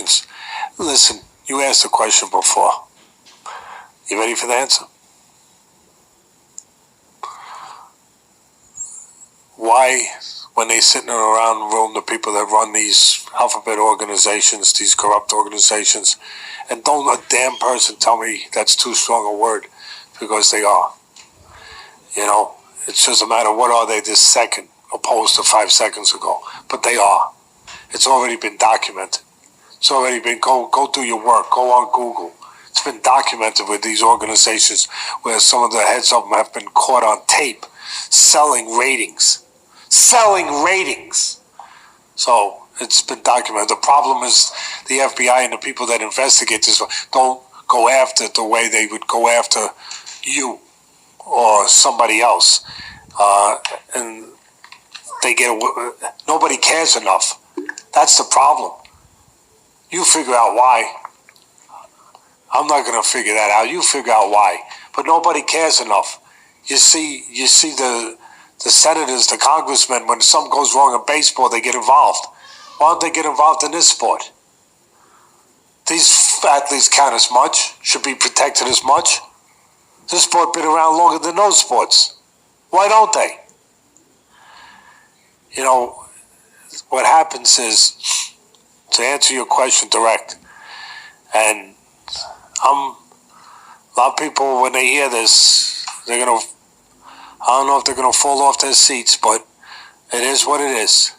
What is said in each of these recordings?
questions. Listen, you asked a question before. You ready for the answer? Why, when they sitting around the room, the people that run these alphabet organizations, these corrupt organizations, and don't a damn person tell me that's too strong a word, because they are. You know, it's just a matter of what are they this second opposed to 5 seconds ago. But they are. It's already been documented. It's already been, go do your work, go on Google. It's been documented with these organizations where some of the heads of them have been caught on tape selling ratings. Selling ratings. So it's been documented. The problem is the FBI and the people that investigate this don't go after it the way they would go after you or somebody else. And they get nobody cares enough. That's the problem. You figure out why. I'm not going to figure that out. You figure out why. But nobody cares enough. You see the senators, the congressmen, when something goes wrong in baseball, they get involved. Why don't they get involved in this sport? These athletes count as much, should be protected as much. This sport been around longer than those sports. Why don't they? You know, what happens is, to answer your question direct, and a lot of people, when they hear this, I don't know if they're gonna fall off their seats, but it is what it is.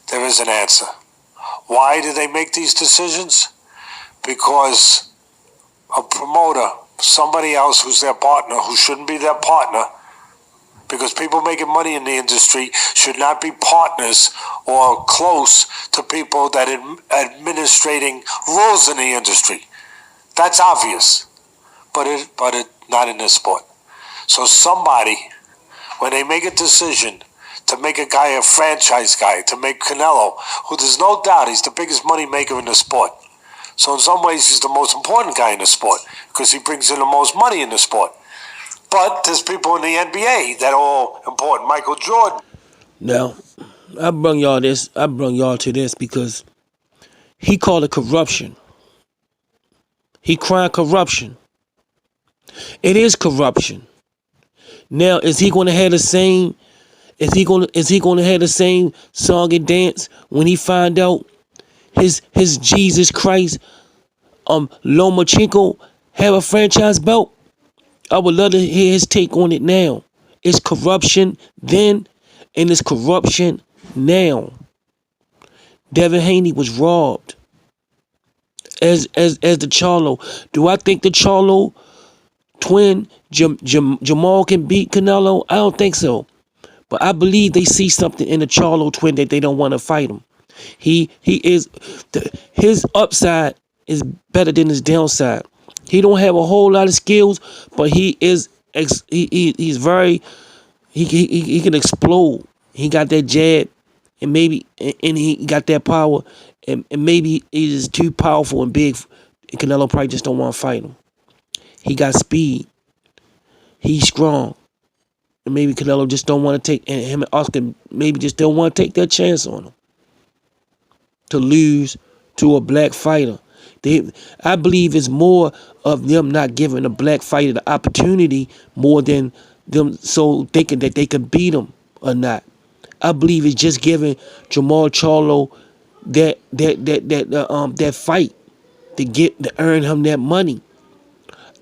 There is an answer. Why do they make these decisions? Because a promoter, somebody else who's their partner, who shouldn't be their partner, because people making money in the industry should not be partners or close to people that administrating rules in the industry. That's obvious, but not in this sport. So somebody, when they make a decision to make a guy a franchise guy, to make Canelo, who there's no doubt he's the biggest money maker in the sport. So in some ways he's the most important guy in the sport because he brings in the most money in the sport. But there's people in the NBA that are all important. Michael Jordan. Now, I brung y'all to this because he called it corruption. He crying corruption. It is corruption. Now, is he going to have the same? Is he going to have the same song and dance when he find out his Jesus Christ, Lomachenko have a franchise belt? I would love to hear his take on it now. It's corruption then, and it's corruption now. Devin Haney was robbed. As the Charlo. Do I think the Charlo twin Jamal can beat Canelo? I don't think so. But I believe they see something in the Charlo twin that they don't want to fight him. His upside is better than his downside. He don't have a whole lot of skills, but he can explode. He got that jab, and he got that power, and maybe he is too powerful and big. And Canelo probably just don't want to fight him. He got speed. He's strong. And maybe Canelo just don't want to take, and him and Oscar maybe just don't want to take that chance on him to lose to a black fighter. I believe it's more of them not giving a black fighter the opportunity more than them so thinking that they can beat him or not. I believe it's just giving Jamal Charlo that fight to earn him that money.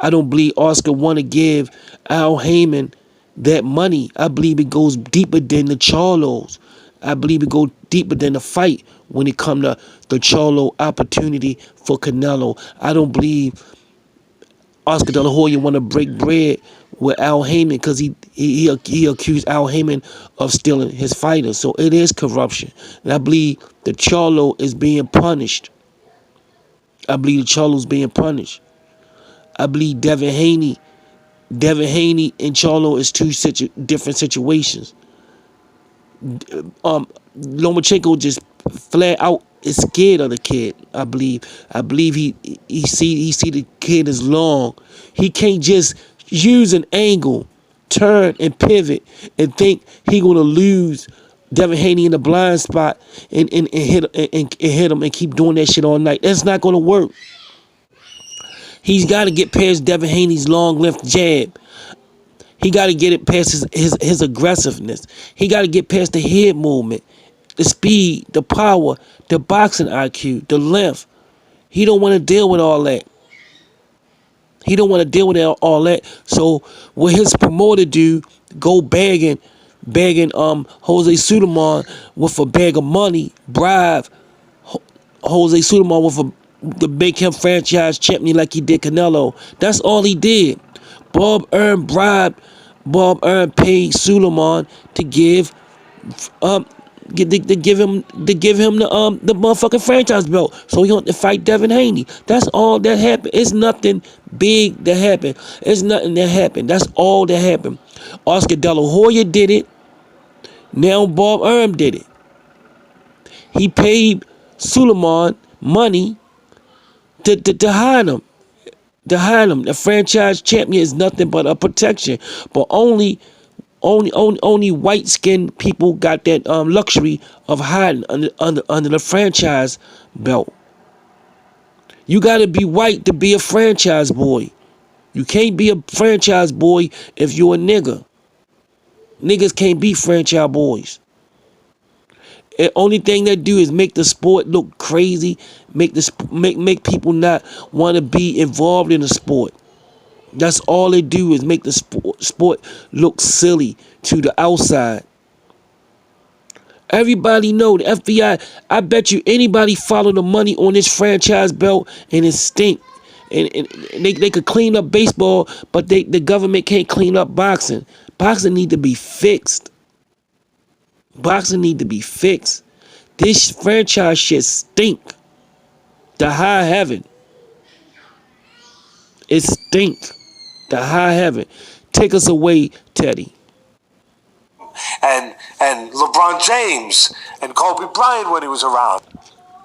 I don't believe Oscar want to give Al Heyman that money. I believe it goes deeper than the Charlos. I believe it goes deeper than the fight when it comes to the Charlo opportunity for Canelo. I don't believe Oscar De La Hoya want to break bread with Al Heyman because he accused Al Heyman of stealing his fighters. So it is corruption. And I believe the Charlo is being punished. I believe the Charlo's being punished. I believe Devin Haney and Charlo is two different situations. Lomachenko just flat out is scared of the kid. I believe he see the kid is long. He can't just use an angle, turn and pivot and think he gonna lose Devin Haney in the blind spot and hit him and keep doing that shit all night. That's not gonna work. He's got to get past Devin Haney's long left jab. He got to get it past his aggressiveness. He got to get past the head movement, the speed, the power, the boxing IQ, the length. He don't want to deal with all that. He don't want to deal with all that. So what his promoter do, go begging Jose Sulaiman with a bag of money, bribe Jose Sulaiman with to make him franchise champion like he did Canelo. That's all he did. Bob Earn paid Sulaiman to give to give him the motherfucking franchise belt so he don't have to fight Devin Haney. That's all that happened. It's nothing big that happened. It's nothing that happened. That's all that happened. Oscar De La Hoya did it. Now Bob Earn did it. He paid Sulaiman money to hide him. The franchise champion is nothing but a protection. But only white skinned people got that luxury of hiding under the franchise belt. You gotta be white to be a franchise boy. You can't be a franchise boy if you're a nigga. Niggas can't be franchise boys. The only thing they do is make the sport look crazy, make people not want to be involved in the sport. That's all they do is make the sport look silly to the outside. Everybody know the FBI. I bet you anybody follow the money on this franchise belt and it stink. And they could clean up baseball, but the government can't clean up boxing. Boxing need to be fixed. Boxing need to be fixed. This franchise shit stink to high heaven. It stink to high heaven. Take us away, Teddy. And LeBron James and Kobe Bryant when he was around.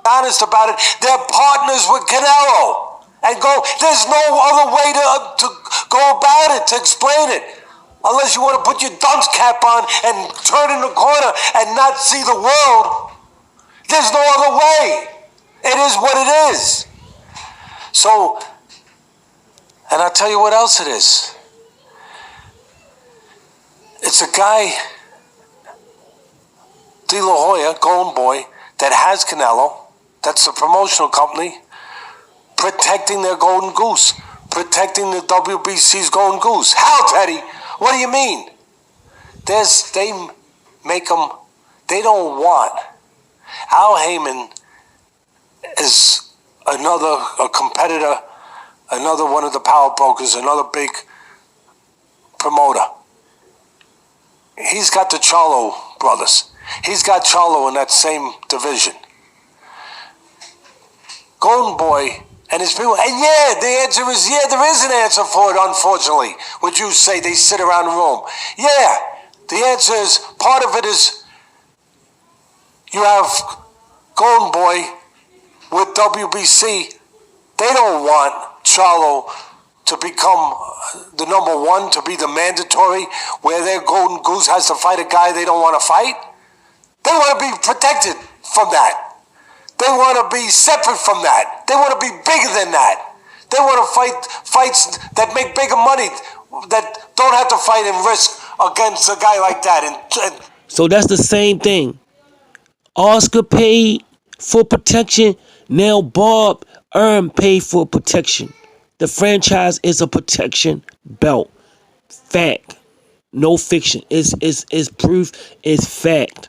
Honest about it, they're partners with Canelo. And there's no other way to go about it, to explain it. Unless you want to put your dunce cap on and turn in the corner and not see the world. There's no other way. It is what it is. So, and I'll tell you what else it is. It's a guy, De La Hoya, Golden Boy, that has Canelo. That's the promotional company protecting their golden goose, protecting the WBC's golden goose. How, Teddy? What do you mean? They make them, they don't want. Al Heyman is a competitor, another one of the power brokers, another big promoter. He's got the Charlo brothers. He's got Charlo in that same division. Golden Boy and his people, and yeah, the answer is yeah, there is an answer for it, unfortunately. Would you say they sit around the room? Yeah, the answer is, part of it is you have Golden Boy with WBC. They don't want Charlo to become the number one, to be the mandatory, where their golden goose has to fight a guy they don't want to fight. They want to be protected from that. They want to be separate from that. They want to be bigger than that. They want to fight fights that make bigger money, that don't have to fight and risk against a guy like that. And so that's the same thing. Oscar paid for protection. Now Bob Earn paid for protection. The franchise is a protection belt. Fact. No fiction. It's proof. It's fact.